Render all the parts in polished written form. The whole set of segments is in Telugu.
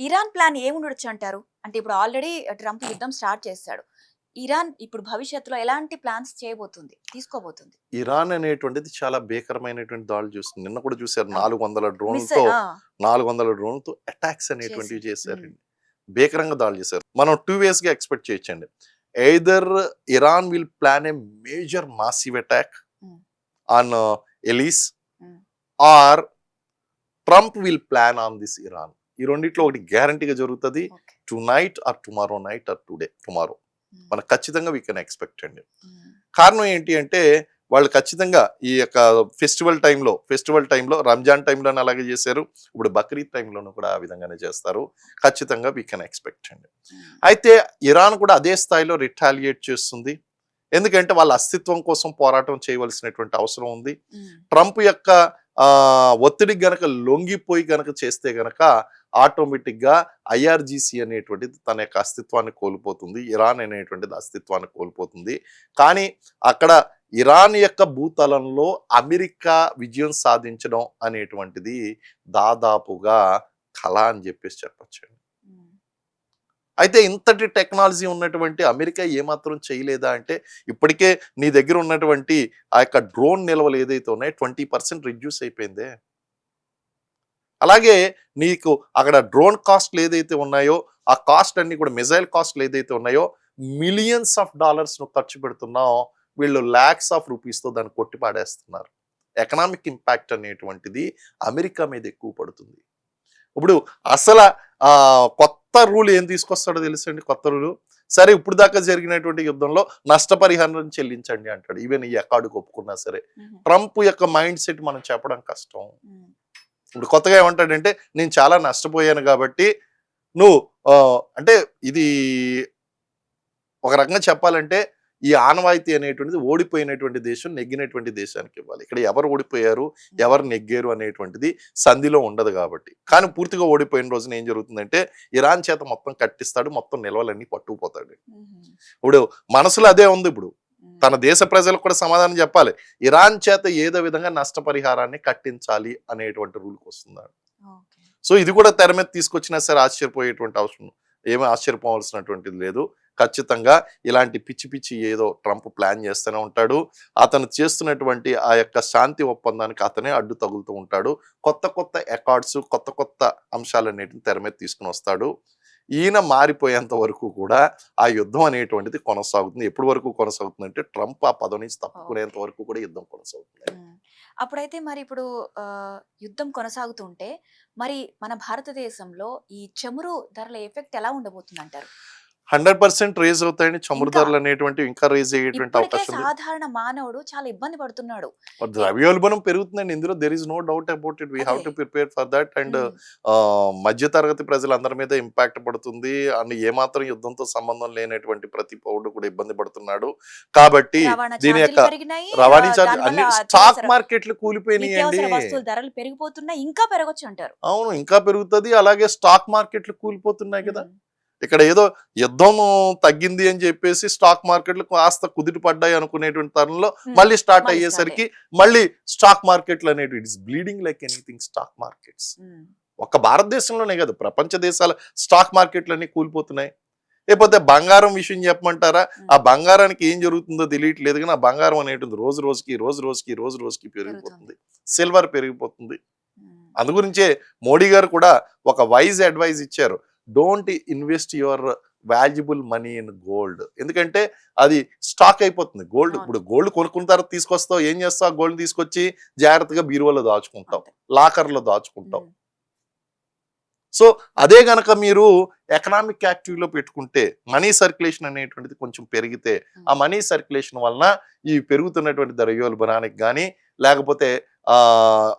ఇరాన్ ప్లాన్ ఏముండొచ్చు అంటారు? అంటే ఇప్పుడు ఆల్రెడీ ట్రంప్ యుద్ధం స్టార్ట్ చేసాడు. ఇరాన్ ఇప్పుడు భవిష్యత్తులో ఎలాంటి ప్లాన్స్ చేయబోతుంది? తీసుకోబోతుంది? ఇరాన్ అనేటువంటిది చాలా భీకరమైనటువంటి దాడులు చూస్తుంది. నిన్న కూడా చూసారు అవును. 400 మిస్ డ్రోన్‌లతో ఆ! 400 డ్రోన్‌లతో అటాక్స్ అనేటువంటివి చేసింది. హ్మ్. చేశారండి. భీకరంగా దాడులు చేశారు. మనం 2 వేస్‌గా ఎక్స్‌పెక్ట్ చేయొచ్చండి. Either Iran will plan a major massive attack hmm. On ఎలీస్ hmm. Or Trump will plan on this Iran. ఈ రెండిట్లో ఒకటి గ్యారంటీగా జరుగుతది. Okay. Tonight or tomorrow night or tomorrow. Hmm. మనం ఖచ్చితంగా వి కెన్ ఎక్స్‌పెక్ట్ అండి. హ్మ్. కారణం ఏంటి అంటే వాళ్ళు ఖచ్చితంగా ఈ యొక్క ఫెస్టివల్ టైంలో రంజాన్ టైంలోనే అలాగే చేశారు. ఇప్పుడు బక్రీద్ టైంలోనూ కూడా ఆ విధంగానే చేస్తారు. ఖచ్చితంగా వి కెన్ ఎక్స్‌పెక్ట్ అండి. హ్మ్. అయితే ఇరాన్ కూడా అదే స్థాయిలో రిటాలియేట్ చేస్తుంది. ఎందుకంటే వాళ్ళ అస్తిత్వం కోసం పోరాటం చేయవలసినటువంటి అవసరం ఉంది. హ్మ్. ట్రంప్ యొక్క ఒత్తిడికి గనక లొంగిపోయి గనక చేస్తే గనక ఆటోమేటిక్‌గా ఐఆర్‌జీసీ అనేటువంటిది తన యొక్క అస్తిత్వాన్ని కోల్పోతుంది. ఇరాన్ అనేటువంటిది అస్తిత్వాన్ని కోల్పోతుంది. కానీ అక్కడ ఇరాన్ యొక్క భూతలంలో అమెరికా విజయం సాధించడం అనేటువంటిది దాదాపుగా కల అని చెప్పేసి చెప్పొచ్చండి. హ్మ్. అయితే ఇంతటి టెక్నాలజీ ఉన్నటువంటి అమెరికా ఏమాత్రం చేయలేదా అంటే, ఇప్పటికే నీ దగ్గర ఉన్నటువంటి ఆ యొక్క డ్రోన్ నిల్వలు ఏదైతే ఉన్నాయో 20% రిడ్యూస్ అయిపోయిందే. అలాగే నీకు అక్కడ డ్రోన్ కాస్ట్‌లు ఏదైతే ఉన్నాయో, ఆ కాస్ట్ అన్నీ కూడా మిసైల్ కాస్ట్‌లు ఏదైతే ఉన్నాయో, మిలియన్స్ ఆఫ్ డాలర్స్ నువ్వు ఖర్చు పెడుతున్నావు. వీళ్ళు లాక్స్ ఆఫ్ రూపీస్‌తో దాన్ని కొట్టి పాడేస్తున్నారు. ఎకనామిక్ ఇంపాక్ట్ అనేటువంటిది అమెరికా మీద ఎక్కువ పడుతుంది. ఇప్పుడు అసల కొత్త రూల్ ఏం తీసుకొస్తాడో తెలుసండి కొత్త రూలు? సరే ఇప్పుడు దాకా జరిగినటువంటి యుద్ధంలో నష్టపరిహారం చెల్లించండి అంటాడు. ఈవెన్ ఈ అకార్డ్‌కి ఒప్పుకున్నా సరే. హుహు. ట్రంప్ యొక్క మైండ్ సెట్ మనం చెప్పడం కష్టం. హ్మ్. ఇప్పుడు కొత్తగా ఏమంటాడంటే నేను చాలా నష్టపోయాను కాబట్టి నువ్వు అంటే ఇది ఒక రకంగా చెప్పాలంటే ఈ ఆనవాయితీ అనేటువంటిది ఓడిపోయినటువంటి దేశం నెగ్గినటువంటి దేశానికి ఇవ్వాలి. ఇక్కడ ఎవరు ఓడిపోయారు, హ్మ్. ఎవరు నెగ్గారు అనేటువంటిది సంధిలో ఉండదు కాబట్టి. కానీ పూర్తిగా ఓడిపోయిన రోజున ఏం జరుగుతుందంటే ఇరాన్ చేత మొత్తం కట్టిస్తాడు. మొత్తం నిల్వలన్నీ పట్టుకుపోతాడు. హుహు. ఇప్పుడు మనసులో అదే ఉంది ఇప్పుడు. హ్మ్. తన దేశ ప్రజలకు కూడా సమాధానం చెప్పాలి. ఇరాన్ చేత ఏదో విధంగా నష్టపరిహారాన్ని కట్టించాలి అనేటువంటి రూల్‌కొస్తున్నాడు. ఓకే. సో ఇది కూడా తెర మీద తీసుకొచ్చినా సరే ఆశ్చర్యపోయేటువంటి అవసరం ఏమీ ఆశ్చర్యపోవాల్సినటువంటిది లేదు. ఖచ్చితంగా ఇలాంటి పిచ్చి పిచ్చి ఏదో ట్రంప్ ప్లాన్ చేస్తూనే ఉంటాడు. అతను చేస్తున్నటువంటి ఆ యొక్క శాంతి ఒప్పందానికి అతనే అడ్డు తగులుతూ ఉంటాడు. కొత్త కొత్త అకార్డ్స్, కొత్త కొత్త అంశాలన్నిటిని తెర మీద తీసుకొని వస్తాడు. ఈయన మారిపోయేంత వరకు కూడా ఆ యుద్ధం అనేటువంటిది కొనసాగుతుంది. ఎప్పటి వరకు కొనసాగుతుందంటే ట్రంప్ ఆ పదవి నుంచి తప్పుకునేంత ఓకే. వరకు కూడా యుద్ధం కొనసాగుతుంది. హ్మ్. అప్పుడైతే మరి ఇప్పుడు యుద్ధం కొనసాగుతుంటే మరి మన భారతదేశంలో ఈ చమురు ధరల ఎఫెక్ట్ ఎలా ఉండబోతుందంటారు? 100% రైజ్ అవుతాయండి. చమురు ఇంకా ధరలు అనేటువంటివి ఇంకా రైజ్ అయ్యేటువంటి ఇప్పటికే అవకాశం ఉంది. సాధారణ మానవుడు చాలా ఇబ్బంది పడుతున్నాడు. ఎ ద్రవ్యోల్బణం పెరుగుతుందండి. ఇందులో there is no doubt about it. We have అదే. To prepare for that. And hmm. మధ్య తరగతి ప్రజలందరి మీద ఇంపాక్ట్ పడుతుంది. అండ్ ఏమాత్రం యుద్ధంతో సంబంధం లేనటువంటి ప్రతి పౌరుడు కూడా ఇబ్బంది పడుతున్నాడు. కాబట్టి రవాణా దీని ఛార్జీలు యొక్క పెరిగినాయి. రవాణా ఛార్జ్ దానివల్ల అన్ని స్టాక్ అత్యవసర మార్కెట్లు కూలిపోయినాయండి. నిత్యావసర వస్తువుల ధరలు పెరిగిపోతున్నాయి. ఇంకా పెరగొచ్చంటారు. అవును. ఇంకా పెరుగుతది. అలాగే స్టాక్ మార్కెట్లు కూలిపోతున్నాయి కదా! హ్మ్. ఇక్కడ ఏదో యుద్ధం తగ్గింది అని చెప్పేసి స్టాక్ మార్కెట్లు కాస్త కుదిట పడ్డాయి అనుకునేటువంటి తరుణంలో హ్మ్. మళ్ళీ స్టార్ట్ మళ్ళీ స్టార్ట్ అయ్యేసరికి అయ్యాయి. మళ్ళీ స్టాక్ మార్కెట్లు అనేటివి it is bleeding like anything stock markets. హ్మ్. ఒక్క భారతదేశంలోనే కాదు ప్రపంచ దేశాల స్టాక్ మార్కెట్లన్నీ కూలిపోతున్నాయి. లేకపోతే బంగారం విషయం చెప్పమంటారా? ఆ హ్మ్. బంగారానికి ఏం జరుగుతుందో తెలియట్లేదు గానీ, ఆ బంగారం అనేటిది రోజు రోజుకి పెరుగుతుంది. పెరిగిపోతుంది. సిల్వర్ పెరిగిపోతుంది. హ్మ్. అందుగురించే మోడీ గారు కూడా ఒక వైజ్ అడ్వైజ్ ఇచ్చారు. Don't invest your valuable money in gold. ఎందుకంటే అది స్టాక్ అయిపోతుంది. గోల్డ్ అవును. ఇప్పుడు గోల్డ్ కొనుక్కున్న తర్వాత తీసుకొస్తావు. ఏం చేస్తావు? ఆ గోల్డ్ తీసుకొచ్చి జాగ్రత్తగా బీరువాలో దాచుకుంటావు. అంతే. లాకర్‌లో దాచుకుంటావు. హ్మ్. సో అదే గనక మీరు ఎకనామిక్ యాక్టివ్‌లో పెట్టుకుంటే మనీ సర్క్యులేషన్ అనేటువంటిది కొంచెం పెరిగితే ఆ హ్మ్. మనీ సర్క్యులేషన్ వలన ఈ పెరుగుతున్నటువంటి ద్రవ్యోల్బణానికి గానీ, లేకపోతే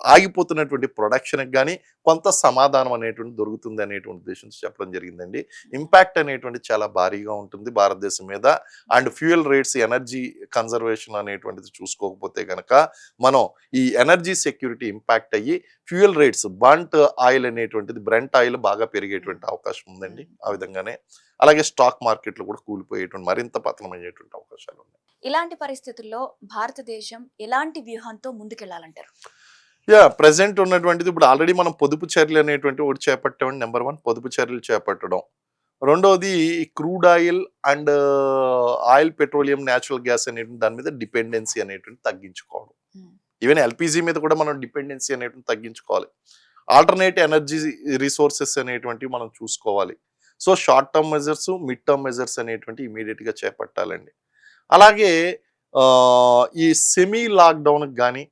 ఆగిపోతున్నటువంటి ప్రొడక్షన్‌కి గానీ కొంత సమాధానం అనేటువంటిది దొరుకుతుంది అనేటువంటి ఉద్దేశంతో చెప్పడం జరిగిందండి. హ్మ్. ఇంపాక్ట్ అనేటువంటిది చాలా భారీగా ఉంటుంది భారతదేశం మీద. And fuel rates, energy conservation అనేటువంటిది చూసుకోకపోతే గనక మనం ఈ ఎనర్జీ సెక్యూరిటీ ఇంపాక్ట్ అయ్యి ఫ్యూయల్ రేట్స్ ఆయిల్ అనేటువంటిది బ్రెంట్ ఆయిల్ బాగా హ్మ్. పెరిగేటువంటి అవకాశం ఉందండి. హ్మ్. ఆ హ్మ్. విధంగానే అలాగే స్టాక్ మార్కెట్లు కూడా కూలిపోయేటువంటి మరింత పతనమయ్యేటువంటి అవకాశాలు ఉన్నాయి. ఇలాంటి పరిస్థితుల్లో భారతదేశం ఎలాంటి వ్యూహంతో ముందుకెళ్లాలంటారు? ప్రెజెంట్ ఉన్నటువంటిది ఇప్పుడు ఆల్రెడీ మనం పొదుపు చర్యలు అనేటువంటి ఒకటి చేపట్టామండి. నెంబర్ 1 పొదుపు చర్యలు చేపట్టడం. రెండోది crude oil and oil, petroleum, natural gas అనేటువంటి దాని మీద డిపెండెన్సీ అనేటువంటి తగ్గించుకోవడం. ఉమ్, ఈవెన్ ఎల్‌పీజీ మీద కూడా మనం డిపెండెన్సీ అనేటువంటి తగ్గించుకోవాలి. ఆల్టర్‌నేట్ ఎనర్జీ రిసోర్సెస్ అనేటువంటివి మనం చూసుకోవాలి. So, short term measures, mid term measures అనేటువంటివి ఇమ్మీడియేట్‌గా చేపట్టాలండి. అలాగే ఈ సెమీ లాక్‌డౌన్‌కి గాని,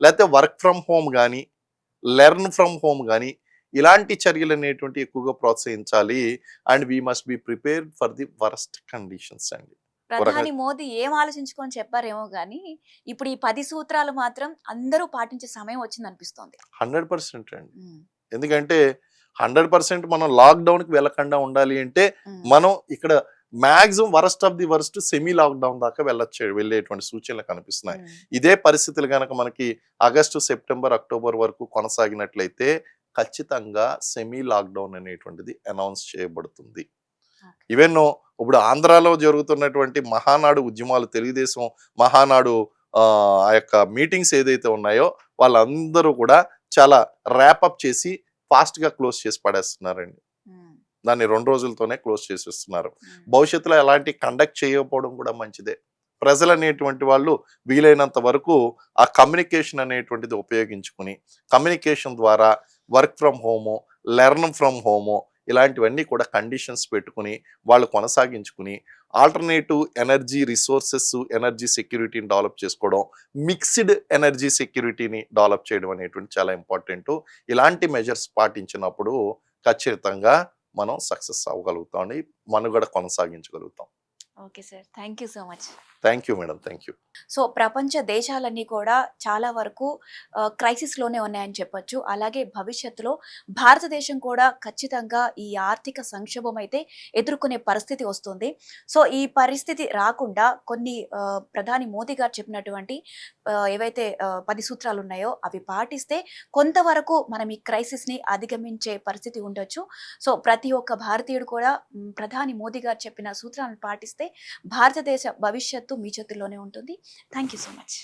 లేతే వర్క్ ఫ్రమ్ హోమ్ గాని, లెర్న్ ఫ్రమ్ హోమ్ గాని, ఇలాంటి చర్యలనేటువంటివి ఎక్కువగా ప్రోత్సహించాలి. And we must be prepared for the worst conditions అండి. ఒక రకంగా ప్రధాని మోదీ ఏం ఆలోచించుకొని చెప్పారేమో గానీ ఇప్పుడు ఈ 10 సూత్రాలు మాత్రం అందరూ పాటించే సమయం వచ్చిందనిపిస్తోంది. 100% అండి. ఉమ్, ఎందుకంటే 100% మనం లాక్‌డౌన్‌కి వెళ్ళకుండా ఉండాలి అంటే, ఉమ్, మనం ఇక్కడ maximum worst of the worst semi lockdown దాకా వెళ్ళేటువంటి సూచనలు కనిపిస్తున్నాయి. ఉమ్, ఇదే పరిస్థితులు గనక మనకి ఆగస్టు, సెప్టెంబర్, అక్టోబర్ వరకు కొనసాగినట్లయితే ఖచ్చితంగా సెమీ లాక్‌డౌన్ అనేటువంటిది అనౌన్స్ చేయబడుతుంది. ఓకే. ఈవెన్ ఇప్పుడు ఆంధ్రాలో జరుగుతున్నటువంటి మహానాడు ఉద్యమాలు, తెలుగుదేశం మహానాడు ఆ యొక్క మీటింగ్స్ ఏదైతే ఉన్నాయో వాళ్ళందరూ కూడా చాలా ర్యాపప్ చేసి ఫాస్ట్‌గా క్లోజ్ చేసి పడేస్తున్నారండి. ఉమ్, దాన్ని 2 రోజులతోనే క్లోజ్ చేసేస్తున్నారు. ఉమ్, భవిష్యత్తులో ఎలాంటి కండక్ట్ చేయకపోవడం కూడా మంచిదే. ప్రజలనేటువంటి వాళ్ళు వీలైనంత వరకు ఆ కమ్యూనికేషన్ అనేటువంటిది ఉపయోగించుకుని, కమ్యూనికేషన్ ద్వారా work from home, learn from home ఇలాంటివన్నీ కూడా కండిషన్స్ పెట్టుకుని, వాళ్ళు కొనసాగించుకుని, ఆల్టర్‌నేటివ్ ఎనర్జీ రిసోర్సెస్, ఎనర్జీ సెక్యూరిటీని డెవలప్ చేసుకోవడం, మిక్స్‌డ్ ఎనర్జీ సెక్యూరిటీని డెవలప్ చేయడం అనేటువంటిది చాలా ఇంపార్టెంటు. ఇలాంటి మెజర్స్ పాటించినప్పుడు ఖచ్చితంగా మనం సక్సెస్ అవ్వగలుగుతామండి. మనుగడ కొనసాగించగలుగుతాం. Okay sir. Thank you so much. Thank you madam. Thank you. So, ప్రపంచ దేశాలన్నీ కూడా చాలా వరకు క్రైసిస్‌లోనే ఉన్నాయని చెప్పొచ్చు. అలాగే భవిష్యత్తులో భారతదేశం కూడా ఖచ్చితంగా ఈ ఆర్థిక సంక్షోభం అయితే ఎదుర్కొనే పరిస్థితి వస్తుంది. సో, ఈ పరిస్థితి రాకుండా కొన్ని ప్రధాని మోదీ గారు చెప్పినటువంటి ఏవైతే 10 సూత్రాలున్నాయో అవి పాటిస్తే కొంతవరకు మనం ఈ క్రైసిస్‌ని అధిగమించే పరిస్థితి ఉండొచ్చు. సో, ప్రతి ఒక్క భారతీయుడు కూడా ప్రధాని మోదీ గారు చెప్పిన సూత్రాలను పాటిస్తే భారతదేశ భవిష్యత్తు మీ చేతుల్లోనే ఉంటుంది. Thank you so much.